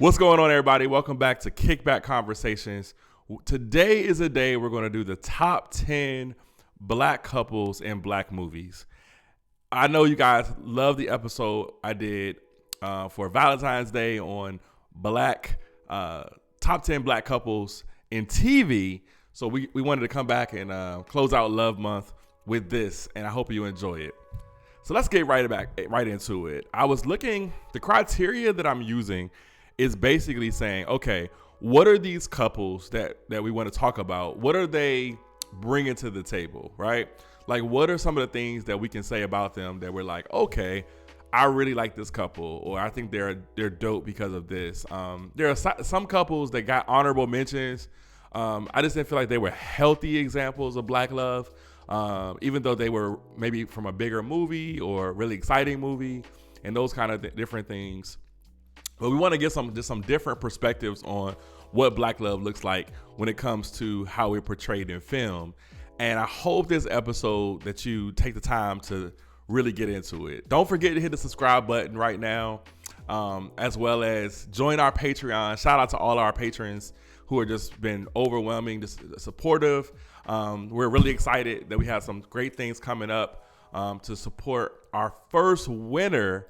What's going on, everybody? Welcome back to Kickback Conversations. Today is a day we're going to do the top 10 black couples in black movies. I know you guys love the episode I did for Valentine's Day on top 10 black couples in TV. So we wanted to come back and close out Love Month with this, and I hope you enjoy it. So let's get right into it. I was looking, the criteria that I'm using is basically saying, okay, what are these couples that we want to talk about? What are they bringing to the table, right? Like, what are some of the things that we can say about them that we're like, okay, I really like this couple, or I think they're dope because of this. There are some couples that got honorable mentions. I just didn't feel like they were healthy examples of black love, even though they were maybe from a bigger movie or really exciting movie and those kind of different things. But we want to get some different perspectives on what black love looks like when it comes to how we're portrayed in film. And I hope this episode that you take the time to really get into it. Don't forget to hit the subscribe button right now, as well as join our Patreon. Shout out to all our patrons who have just been overwhelming, just supportive. We're really excited that we have some great things coming up to support our first winner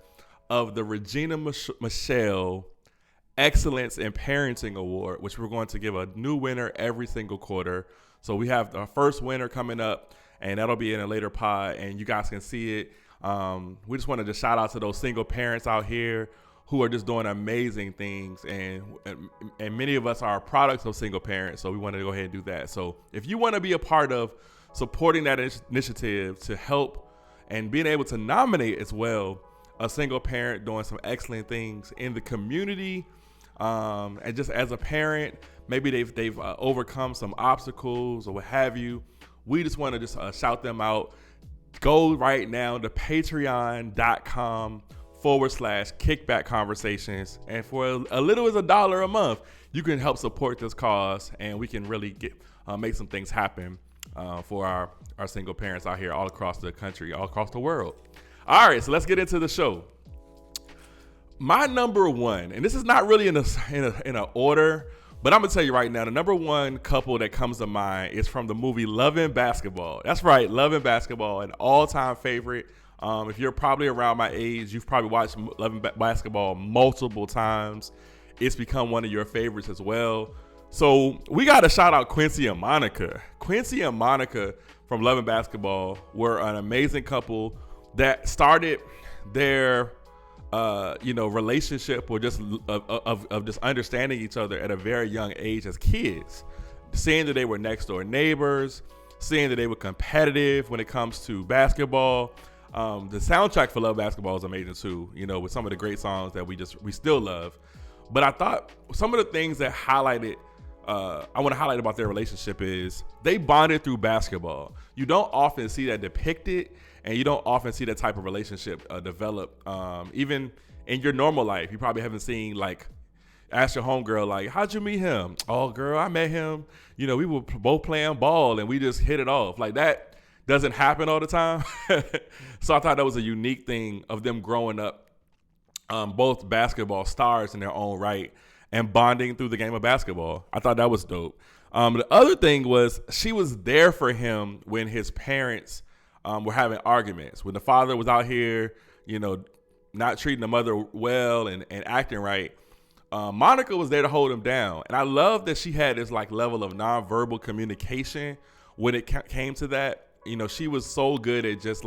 of the Regina Michelle Excellence in Parenting Award, which we're going to give a new winner every single quarter. So we have our first winner coming up, and that'll be in a later pod, and you guys can see it. We just wanted to shout out to those single parents out here who are just doing amazing things, and many of us are products of single parents, so we wanted to go ahead and do that. So if you want to be a part of supporting that initiative to help and being able to nominate as well a single parent doing some excellent things in the community, and just as a parent, maybe they've overcome some obstacles or what have you. We just want to just shout them out. Go right now to patreon.com/kickback conversations, and for a little as $1 a month, you can help support this cause, and we can really make some things happen for our single parents out here all across the country, all across the world. All right, so let's get into the show. My number one, and this is not really in a order, but I'm gonna tell you right now, the number one couple that comes to mind is from the movie Love and Basketball. That's right, Love and Basketball, an all-time favorite. If you're probably around my age, you've probably watched Love and Basketball multiple times. It's become one of your favorites as well. So we got to shout out Quincy and Monica. Quincy and Monica from Love and Basketball were an amazing couple that started their relationship, or just of just understanding each other at a very young age as kids, seeing that they were next door neighbors, seeing that they were competitive when it comes to basketball. The soundtrack for Love Basketball is amazing too, with some of the great songs that we still love. But I thought some of the things that I want to highlight about their relationship is they bonded through basketball. You don't often see that depicted, and you don't often see that type of relationship develop. Even in your normal life, you probably haven't seen, like, ask your homegirl, like, how'd you meet him? Oh, girl, I met him. We were both playing ball and we just hit it off. Like, that doesn't happen all the time. So I thought that was a unique thing of them growing up, both basketball stars in their own right, and bonding through the game of basketball. I thought that was dope. The other thing was she was there for him when his parents were having arguments. When the father was out here, not treating the mother well and acting right, Monica was there to hold him down. And I love that she had this level of nonverbal communication when it came to that. She was so good at just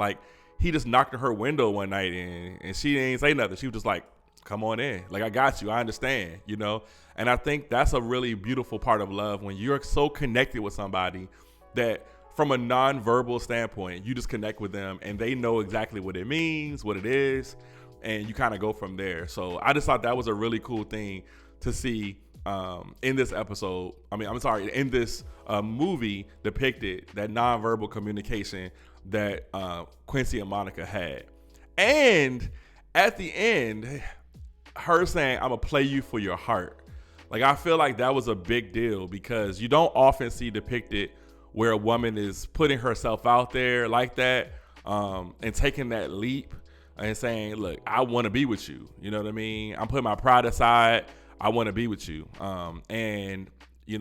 he just knocked on her window one night and she didn't say nothing. She was just like, come on in. Like, I got you. I understand, And I think that's a really beautiful part of love, when you're so connected with somebody that from a nonverbal standpoint, you just connect with them and they know exactly what it means, what it is, and you kind of go from there. So I just thought that was a really cool thing to see in this episode. In this movie depicted, that nonverbal communication that Quincy and Monica had. And at the end, her saying, I'm going to play you for your heart. I feel like that was a big deal, because you don't often see depicted where a woman is putting herself out there like that, and taking that leap and saying, look, I want to be with you. You know what I mean? I'm putting my pride aside. I want to be with you. And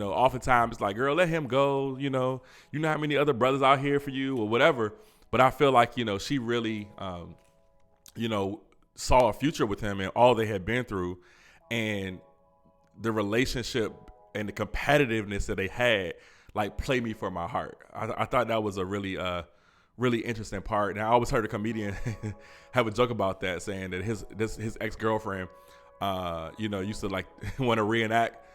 oftentimes it's like, girl, let him go. You know how many other brothers out here for you or whatever. But I feel like, she really, saw a future with him and all they had been through, and the relationship and the competitiveness that they had, like, play me for my heart. I thought that was a really, really interesting part. And I always heard a comedian have a joke about that, saying that his ex-girlfriend, used to like want to reenact,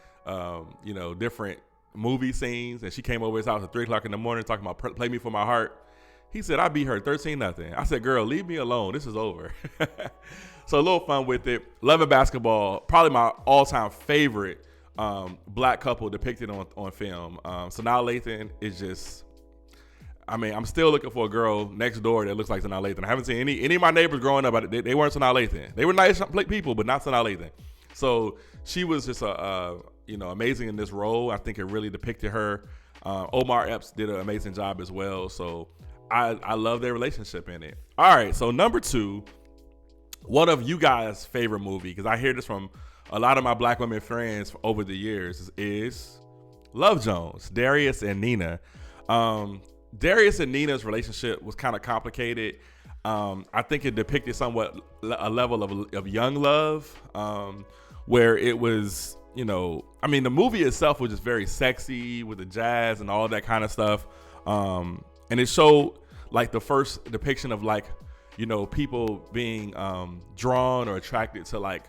different movie scenes. And she came over his house at 3:00 in the morning talking about play me for my heart. He said, I beat her 13-0. I said, girl, leave me alone. This is over. So a little fun with it. Loving basketball. Probably my all-time favorite black couple depicted on film. Sanaa Lathan is just, I'm still looking for a girl next door that looks like Sanaa Lathan. I haven't seen any of my neighbors growing up. They weren't Sanaa Lathan. They were nice people, but not Sanaa Lathan. So she was just amazing in this role. I think it really depicted her. Omar Epps did an amazing job as well. So I love their relationship in it. All right, so number 2, one of you guys' favorite movie, because I hear this from a lot of my black women friends over the years, is Love Jones, Darius and Nina. Darius and Nina's relationship was kind of complicated. I think it depicted somewhat a level of young love, where it was, the movie itself was just very sexy with the jazz and all that kind of stuff. And it showed like the first depiction of like, people being drawn or attracted to like,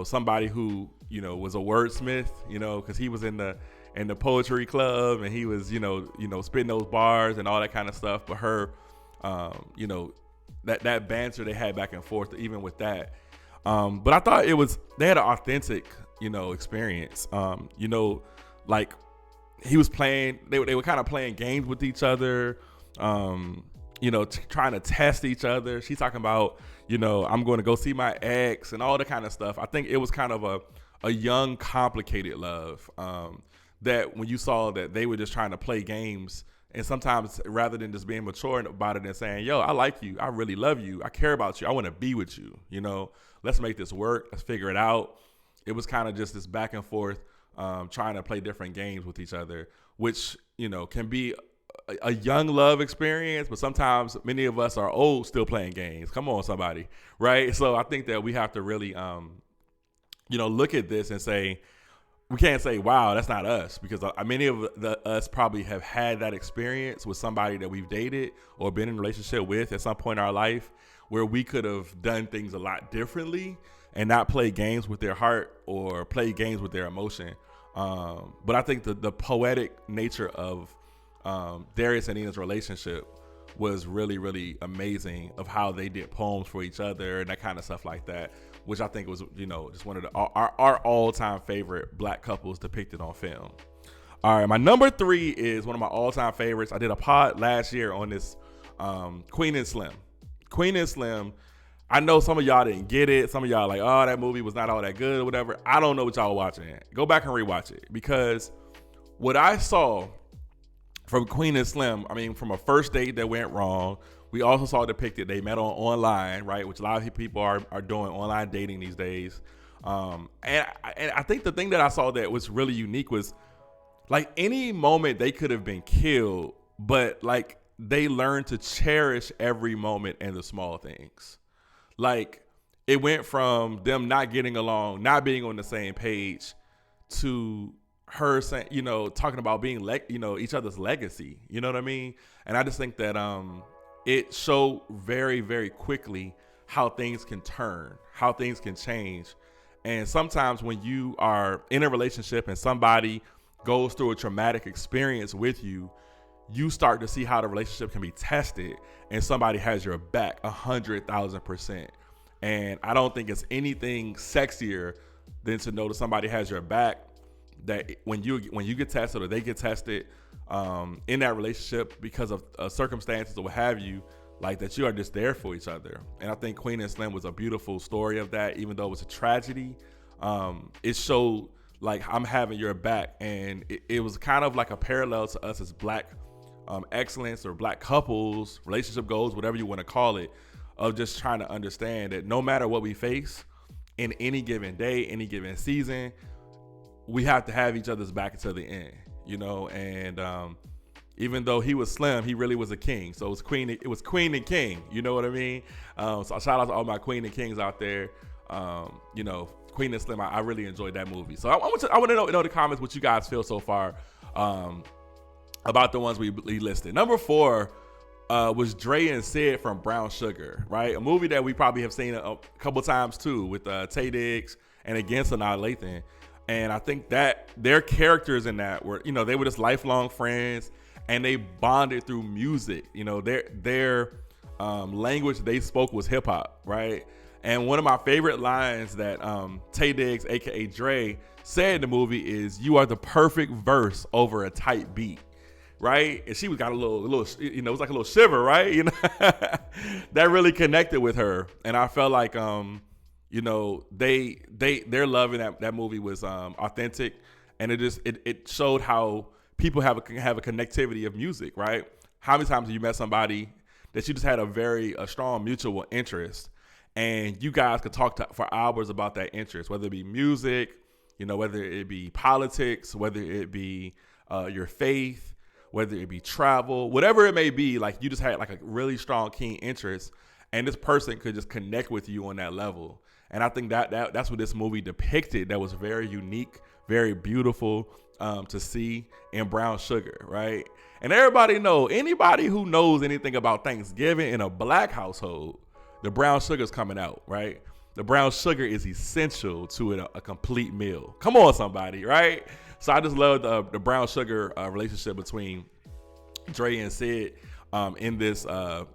somebody who, was a wordsmith, because he was in the poetry club and he was, spitting those bars and all that kind of stuff. But her, that banter they had back and forth, even with that. But I thought they had an authentic, experience. Like he was playing, they were kind of playing games with each other, trying to test each other. She's talking about, I'm going to go see my ex and all that kind of stuff. I think it was kind of a young, complicated love, that when you saw that they were just trying to play games, and sometimes rather than just being mature about it and saying, yo, I like you, I really love you, I care about you, I want to be with you, let's make this work, let's figure it out. It was kind of just this back and forth, trying to play different games with each other, which, can be a young love experience, but sometimes many of us are old still playing games. Come on, somebody, right? So I think that we have to really, look at this and say, we can't say, wow, that's not us, because many of us probably have had that experience with somebody that we've dated or been in a relationship with at some point in our life where we could have done things a lot differently and not play games with their heart or play games with their emotion. But I think the poetic nature of Darius and Nina's relationship was really, really amazing, of how they did poems for each other and that kind of stuff like that, which I think was, just one of our all-time favorite black couples depicted on film. All right, my number 3 is one of my all-time favorites. I did a pod last year on this, Queen and Slim. Queen and Slim, I know some of y'all didn't get it. Some of y'all like, oh, that movie was not all that good or whatever. I don't know what y'all watching. Go back and rewatch it, because what I saw from Queen and Slim, from a first date that went wrong, we also saw depicted they met online, right? Which a lot of people are doing online dating these days. And I think the thing that I saw that was really unique was, like, any moment they could have been killed, but like they learned to cherish every moment and the small things. Like, it went from them not getting along, not being on the same page, to her saying, talking about being each other's legacy. You know what I mean? And I just think that it showed very, very quickly how things can turn, how things can change. And sometimes when you are in a relationship and somebody goes through a traumatic experience with you, you start to see how the relationship can be tested, and somebody has your back 100,000%. And I don't think it's anything sexier than to know that somebody has your back, that when you get tested or they get tested in that relationship because of circumstances or what have you, like, that you are just there for each other. And I think Queen and Slim was a beautiful story of that, even though it was a tragedy. It showed, like, I'm having your back, and it was kind of like a parallel to us as black excellence or black couples, relationship goals, whatever you want to call it, of just trying to understand that no matter what we face in any given day, any given season, we have to have each other's back until the end, you know. And even though he was Slim, he really was a king. So it was queen and king, you know what I mean? So shout out to all my queen and kings out there. You know, Queen and Slim, I really enjoyed that movie. So I want to know in the comments what you guys feel so far about the ones we listed. Number 4 was Dre and Sid from Brown Sugar, right? A movie that we probably have seen a couple times too, with Taye Diggs and again Sanaa Lathan. And I think that their characters in that were, you know, they were just lifelong friends, and they bonded through music. You know, their language they spoke was hip hop, right? And one of my favorite lines that Taye Diggs, aka Dre, said in the movie is, "You are the perfect verse over a tight beat." Right? And she got a little, you know, it was like a little shiver, right? You know, that really connected with her. And I felt like, you know, their love in that movie was authentic, and it showed how people have a connectivity of music, right? How many times have you met somebody that you just had a strong mutual interest, and you guys could talk for hours about that interest, whether it be music, you know, whether it be politics, whether it be your faith, whether it be travel, whatever it may be. Like, you just had like a really strong, keen interest, and this person could just connect with you on that level. And I think that's what this movie depicted. That was very unique, very beautiful to see in Brown Sugar, right? And anybody who knows anything about Thanksgiving in a black household, the brown sugar is coming out, right? The brown sugar is essential to a complete meal. Come on, somebody, right? So I just love the brown sugar relationship between Dre and Sid in this,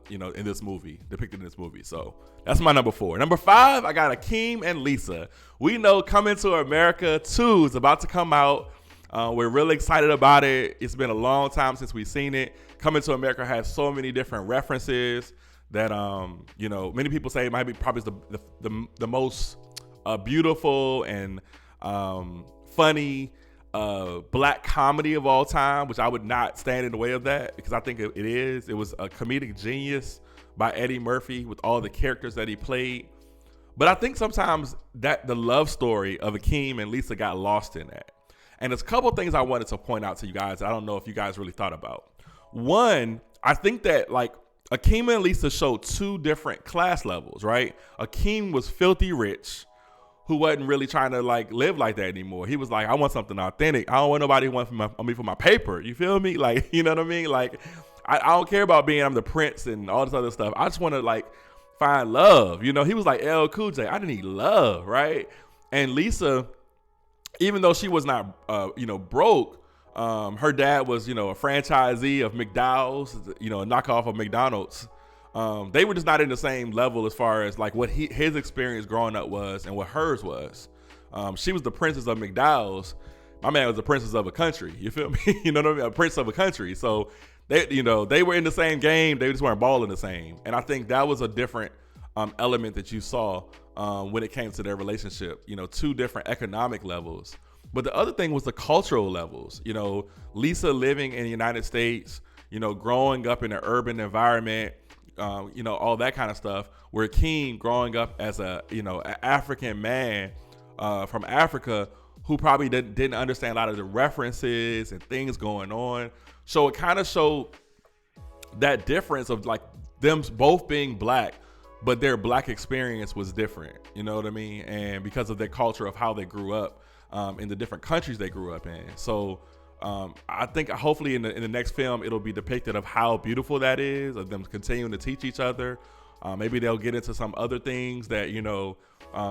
you know, in this movie, depicted in this movie. So that's my number 4. Number 5, I got Akeem and Lisa. We know Coming to America 2 is about to come out. We're really excited about it. It's been a long time since we've seen it. Coming to America has so many different references that, you know, many people say it might be probably the most beautiful and funny black comedy of all time, which I would not stand in the way of that, because I think it is. It was a comedic genius by Eddie Murphy with all the characters that he played. But I think sometimes that the love story of Akeem and Lisa got lost in that. And there's a couple things I wanted to point out to you guys. I don't know if you guys really thought about. One, I think that like Akeem and Lisa showed 2 different class levels, right? Akeem was filthy rich, who wasn't really trying to like live like that anymore. He was like, I want something authentic. I don't want nobody for my paper. You feel me? Like, you know what I mean? Like, I don't care about I'm the prince and all this other stuff. I just want to like find love. You know, he was like LL Cool J. I need love, right? And Lisa, even though she was not, you know, broke, her dad was, you know, a franchisee of McDowell's, you know, a knockoff of McDonald's. They were just not in the same level as far as like what his experience growing up was and what hers was. She was the princess of McDowell's. My man was the princess of a country. You feel me? You know what I mean? A prince of a country. So they, you know, they were in the same game. They just weren't balling the same. And I think that was a different element that you saw when it came to their relationship. You know, 2 different economic levels. But the other thing was the cultural levels. You know, Lisa living in the United States, you know, growing up in an urban environment, you know, all that kind of stuff, where Akeem growing up as a, you know, an African man from Africa who probably didn't understand a lot of the references and things going on. So it kind of showed that difference of like them both being black, but their black experience was different. You know what I mean? And because of their culture of how they grew up in the different countries they grew up in. So I think hopefully in the next film, it'll be depicted of how beautiful that is, of them continuing to teach each other. Maybe they'll get into some other things that, you know,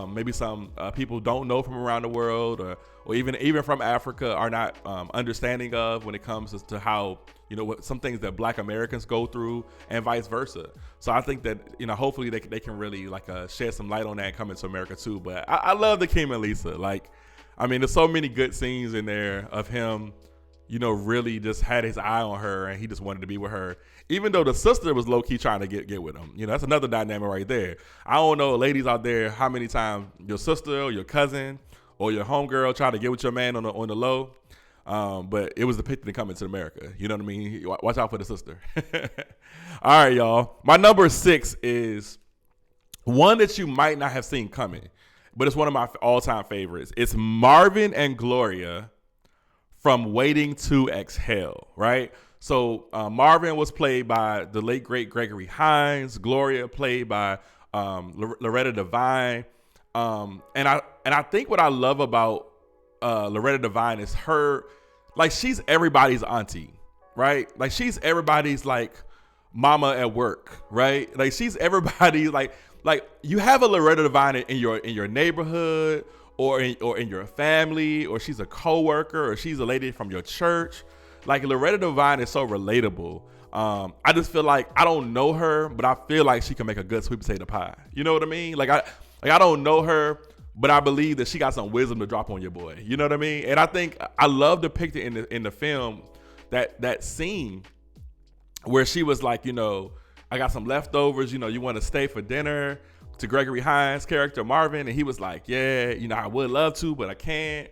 maybe some people don't know from around the world, or even from Africa are not understanding of when it comes to how, you know, what some things that Black Americans go through and vice versa. So I think that, you know, hopefully they can really like shed some light on that and Coming to America too. But I love the Akeem and Lisa. Like, I mean, there's so many good scenes in there of him, you know, really just had his eye on her and he just wanted to be with her. Even though the sister was low-key trying to get with him. You know, that's another dynamic right there. I don't know, ladies out there, how many times your sister or your cousin or your homegirl tried to get with your man on the low. But it was depicted in Coming to America. You know what I mean? Watch out for the sister. All right, y'all. My number 6 is one that you might not have seen coming. but it's one of my all-time favorites. It's Marvin and Gloria from Waiting to Exhale, right? So Marvin was played by the late great Gregory Hines. Gloria played by Loretta Devine. And I think what I love about Loretta Devine is her, like, she's everybody's auntie, right? Like, she's everybody's like mama at work, right? Like, she's everybody's like you have a Loretta Devine in your neighborhood or in your family, or she's a coworker, or she's a lady from your church. Like, Loretta Devine is so relatable. I just feel like I don't know her, but I feel like she can make a good sweet potato pie. You know what I mean? Like I don't know her, but I believe that she got some wisdom to drop on your boy. You know what I mean? And I think I love depicted in the film that scene where she was like, you know, I got some leftovers. You know, you want to stay for dinner? To Gregory Hines' character Marvin, and he was like, yeah, you know, I would love to, but I can't.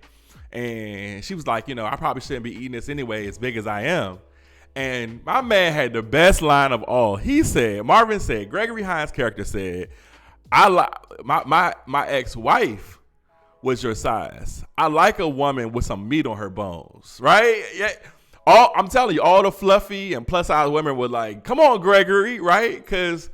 And she was like, you know, I probably shouldn't be eating this anyway, as big as I am. And my man had the best line of all. Marvin said, Gregory Hines' character said, my ex-wife was your size. I like a woman with some meat on her bones, right? Yeah. I'm telling you, all the fluffy and plus size women were like, come on, Gregory, right? Because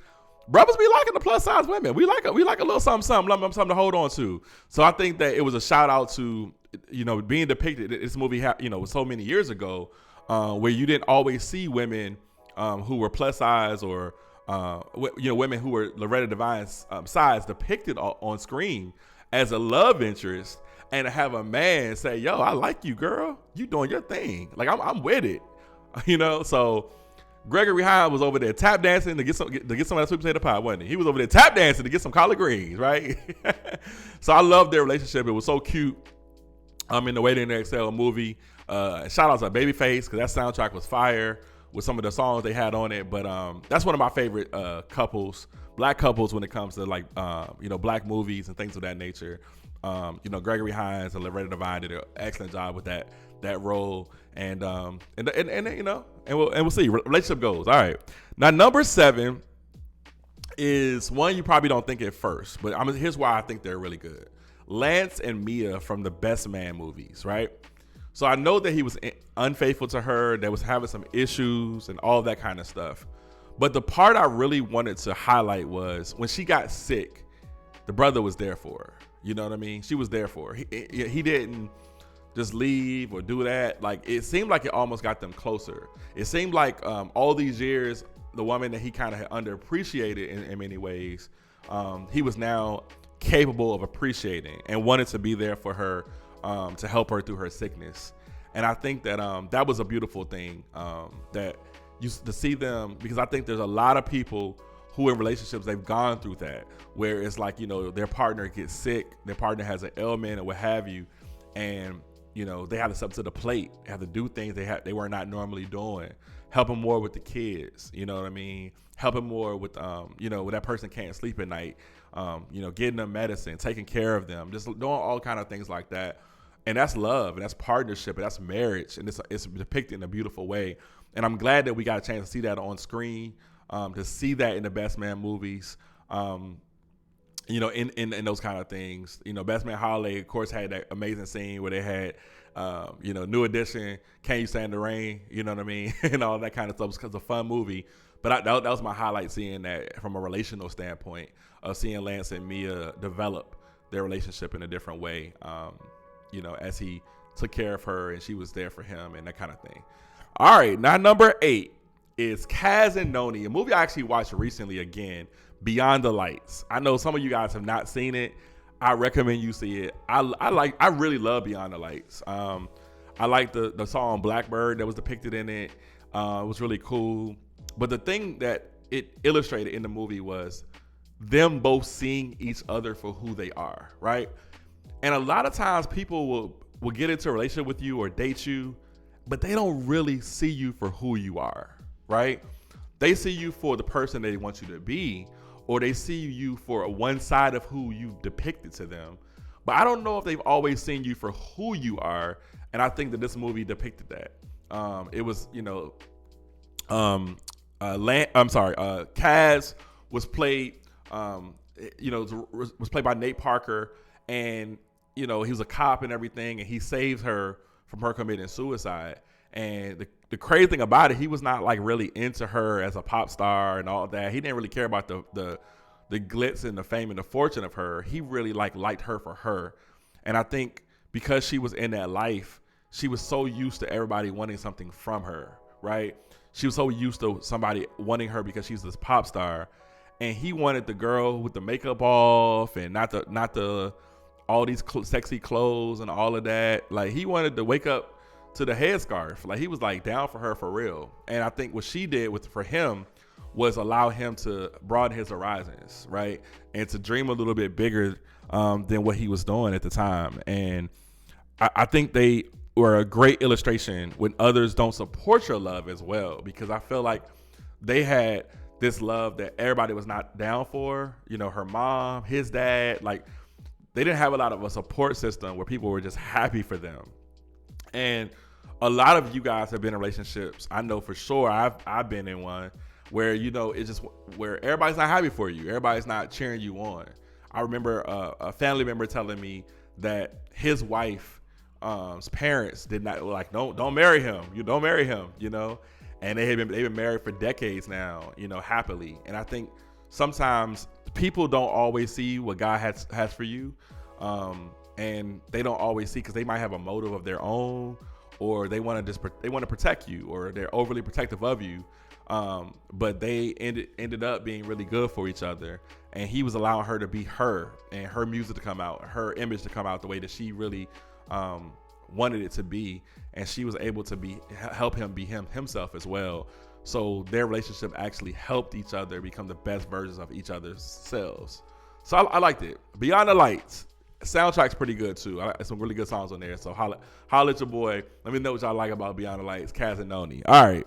brothers be liking the plus size women. We like a little something to hold on to. So I think that it was a shout out to, you know, being depicted. This movie, you know, so many years ago, where you didn't always see women who were plus size or you know, women who were Loretta Devine's size depicted on screen as a love interest, and to have a man say, "Yo, I like you, girl. You doing your thing. Like I'm with it," you know. So Gregory Hines was over there tap dancing to get some of that sweet potato pie, wasn't he? He was over there tap dancing to get some collard greens, right? So I love their relationship. It was so cute. In the Waiting to Exhale movie. Shout out to Babyface, because that soundtrack was fire with some of the songs they had on it. But that's one of my favorite black couples when it comes to like you know, black movies and things of that nature. You know, Gregory Hines and Loretta Devine did an excellent job with that role, and you know, and we'll see. Relationship goals. All right, now number 7 is one you probably don't think at first, but here's why I think they're really good. Lance and Mia from the Best Man movies, right? So I know that he was unfaithful to her, that was having some issues and all that kind of stuff. But the part I really wanted to highlight was when she got sick, the brother was there for her. You know what I mean? She was there for her. He didn't just leave or do that. Like, it seemed like it almost got them closer. It seemed like all these years, the woman that he kind of had underappreciated in many ways, he was now capable of appreciating and wanted to be there for her, to help her through her sickness. And I think that that was a beautiful thing, that to see them, because I think there's a lot of people who in relationships, they've gone through that, where it's like, you know, their partner gets sick, their partner has an ailment or what have you, and, you know, they have to step to the plate, they have to do things they were not normally doing, helping more with the kids, you know what I mean? Helping more with, you know, when that person can't sleep at night, you know, getting them medicine, taking care of them, just doing all kind of things like that. And that's love, and that's partnership, and that's marriage, and it's depicted in a beautiful way. And I'm glad that we got a chance to see that on screen, to see that in the Best Man movies, you know, in those kind of things. You know, Best Man Holiday, of course, had that amazing scene where they had, you know, New Edition, Can You Stand the Rain, you know what I mean, and all that kind of stuff. Because it's a fun movie. But that was my highlight, seeing that from a relational standpoint, of seeing Lance and Mia develop their relationship in a different way, you know, as he took care of her and she was there for him and that kind of thing. All right, now number 8 is Kaz and Noni, a movie I actually watched recently again, Beyond the Lights. I know some of you guys have not seen it. I recommend you see it. I really love Beyond the Lights. I like the song Blackbird that was depicted in it. It was really cool. But the thing that it illustrated in the movie was them both seeing each other for who they are, right? And a lot of times people will get into a relationship with you or date you, but they don't really see you for who you are, right? They see you for the person they want you to be, or they see you for one side of who you depicted to them. But I don't know if they've always seen you for who you are, and I think that this movie depicted that. It was, you know, Kaz was played, you know, was played by Nate Parker, and he was a cop and everything, and he saves her from her committing suicide. And the crazy thing about it, he was not like really into her as a pop star and all that. He didn't really care about the glitz and the fame and the fortune of her. He really liked her for her. And I think because she was in that life, she was so used to everybody wanting something from her, right? She was so used to somebody wanting her because she's this pop star, and he wanted the girl with the makeup off and not the all these sexy clothes and all of that. Like, he wanted to wake up to the headscarf. Like, he was like down for her for real. And I think what she did for him was allow him to broaden his horizons, right? And to dream a little bit bigger than what he was doing at the time. And I think they were a great illustration when others don't support your love as well, because I feel like they had this love that everybody was not down for. Her mom, his dad, like, they didn't have a lot of a support system where people were just happy for them. And a lot of you guys have been in relationships. I know for sure I've been in one where, it's just where everybody's not happy for you. Everybody's not cheering you on. I remember a family member telling me that his wife's parents did not like, don't marry him. You don't marry him, and they've been married for decades now, happily. And I think sometimes people don't always see what God has for you. And they don't always see, because they might have a motive of their own, or they want to protect you, or they're overly protective of you. But they ended up being really good for each other, and he was allowing her to be her, and her music to come out, her image to come out the way that she really wanted it to be, and she was able to help him be himself as well. So their relationship actually helped each other become the best versions of each other's selves. So I liked it. Beyond the Lights. Soundtrack's pretty good too. Some really good songs on there. So holla at your boy. Let me know what y'all like about Beyond the Lights, Kaz and Noni. All right.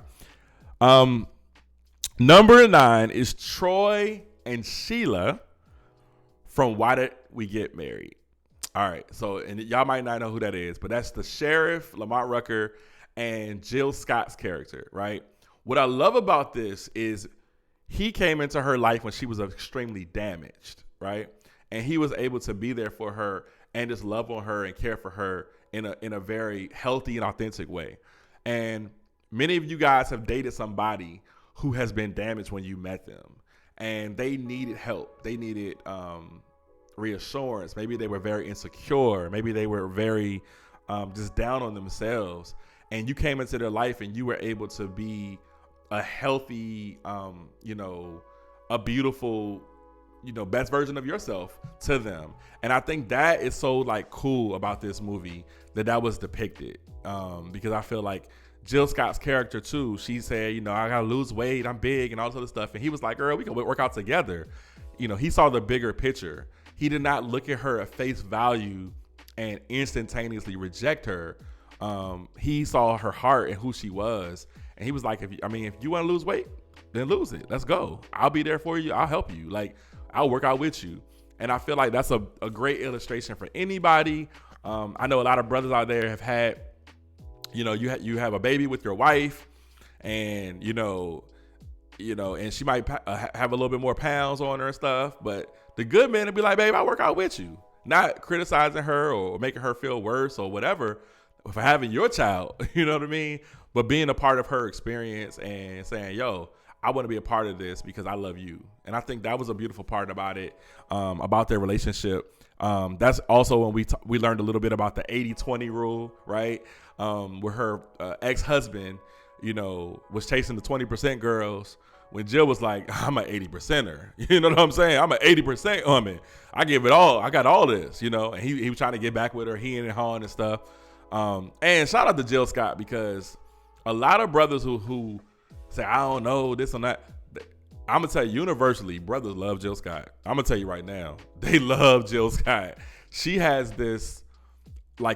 Number 9 is Troy and Sheila from Why Did We Get Married? All right. So, and y'all might not know who that is, but that's the sheriff, Lamont Rucker, and Jill Scott's character, right? What I love about this is he came into her life when she was extremely damaged, right? And he was able to be there for her and just love on her and care for her in a very healthy and authentic way. And many of you guys have dated somebody who has been damaged when you met them, and they needed help. They needed reassurance. Maybe they were very insecure. Maybe they were very just down on themselves. And you came into their life and you were able to be a healthy, a beautiful, best version of yourself to them. And I think that is so cool about this movie that was depicted. Because I feel like Jill Scott's character too, she said, I gotta lose weight, I'm big and all this other stuff. And he was like, girl, we can work out together. He saw the bigger picture. He did not look at her at face value and instantaneously reject her. He saw her heart and who she was. And he was like, if you want to lose weight, then lose it. Let's go. I'll be there for you. I'll help you. I'll work out with you. And I feel like that's a great illustration for anybody. I know a lot of brothers out there have had, you have a baby with your wife, and and she might have a little bit more pounds on her and stuff. But the good man will be like, babe, I'll work out with you. Not criticizing her or making her feel worse or whatever for having your child, you know what I mean? But being a part of her experience and saying, yo, I want to be a part of this because I love you. And I think that was a beautiful part about it, about their relationship. That's also when we learned a little bit about the 80-20 rule, right? Where her ex-husband, was chasing the 20% girls when Jill was like, I'm an 80%er. You know what I'm saying? I'm an 80% woman. I give it all. I got all this, and he was trying to get back with her, he and Han and stuff. And shout out to Jill Scott, because a lot of brothers who say, I don't know, this and that, I'm going to tell you, universally, brothers love Jill Scott. I'm going to tell you right now, they love Jill Scott. She has this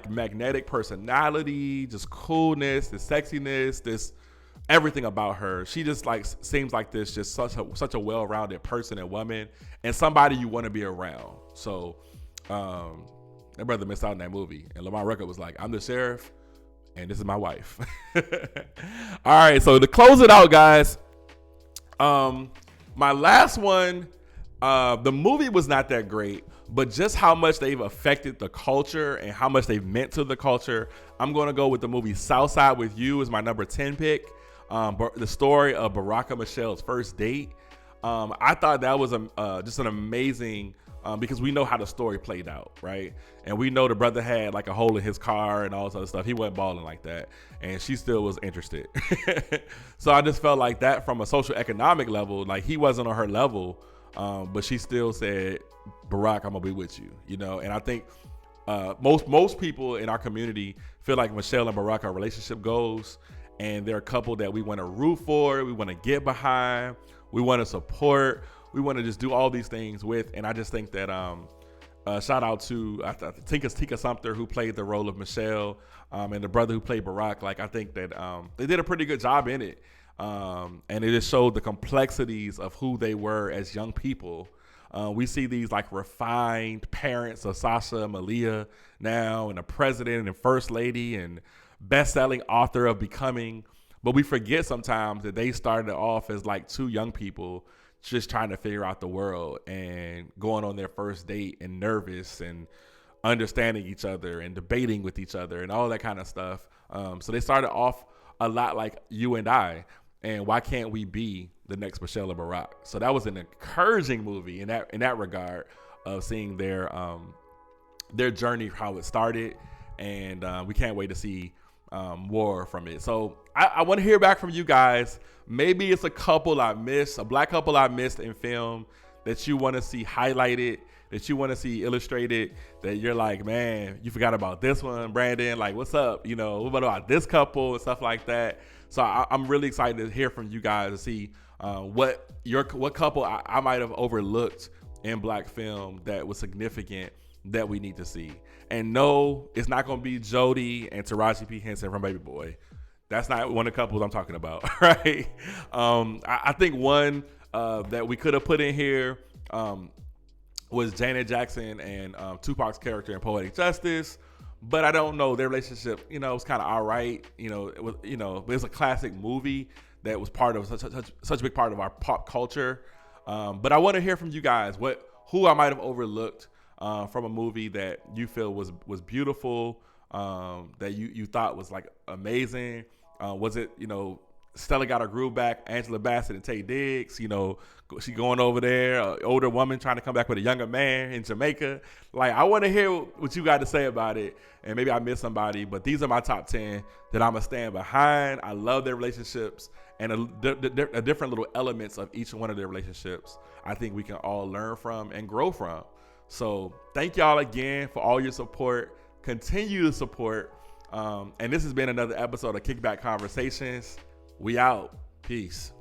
magnetic personality, just coolness, this sexiness, this everything about her. She just seems like this, just such a well-rounded person and woman, and somebody you want to be around. So that brother missed out in that movie. And Lamont Rucker was like, I'm the sheriff, and this is my wife. All right, so to close it out, guys, my last one, the movie was not that great, but just how much they've affected the culture and how much they've meant to the culture, I'm going to go with the movie Southside with You as my number 10 pick. The story of Barack and Michelle's first date. I thought that was just an amazing, because we know how the story played out, right? And we know the brother had like a hole in his car and all this other stuff. He wasn't balling like that, and she still was interested. So I just felt like that from a social economic level, like he wasn't on her level, but she still said, Barack, I'm gonna be with you, you know? And I think most people in our community feel like Michelle and Barack are relationship goals, and they're a couple that we want to root for, we want to get behind, we want to support, we want to just do all these things with. And I just think that shout out to I think it's Tika Sumpter, who played the role of Michelle, and the brother who played Barack. Like, I think that they did a pretty good job in it, and it just showed the complexities of who they were as young people. We see these like refined parents of Sasha and Malia now, and a president and first lady and best-selling author of Becoming, but we forget sometimes that they started off as like two young people just trying to figure out the world and going on their first date and nervous and understanding each other and debating with each other and all that kind of stuff. So they started off a lot like you and I, and why can't we be the next Michelle and Barack? So that was an encouraging movie in that regard of seeing their journey, how it started, and we can't wait to see more from it. So I want to hear back from you guys. Maybe it's a couple I missed, a black couple I missed in film that you want to see highlighted, that you want to see illustrated, that you're like, man, you forgot about this one, Brandon. Like, what's up? You know, what about this couple and stuff like that? So I'm really excited to hear from you guys to see what couple I might have overlooked in black film that was significant that we need to see. And no, it's not going to be Jodie and Taraji P. Henson from Baby Boy. That's not one of the couples I'm talking about, right? I think one that we could have put in here was Janet Jackson and Tupac's character in Poetic Justice, but I don't know, their relationship, you know, it was kind of all right. You know, it was, you know, but it's a classic movie that was part of such a big part of our pop culture. But I want to hear from you guys who I might have overlooked from a movie that you feel was beautiful, that you thought was like amazing. Was it, you know, Stella got her groove back, Angela Bassett and Taye Diggs, you know, she going over there, older woman trying to come back with a younger man in Jamaica. Like, I want to hear what you got to say about it, and maybe I missed somebody, but these are my top 10 that I'm going to stand behind. I love their relationships and the different little elements of each one of their relationships I think we can all learn from and grow from. So thank y'all again for all your support. Continue to support. And this has been another episode of Kickback Conversations. We out. Peace.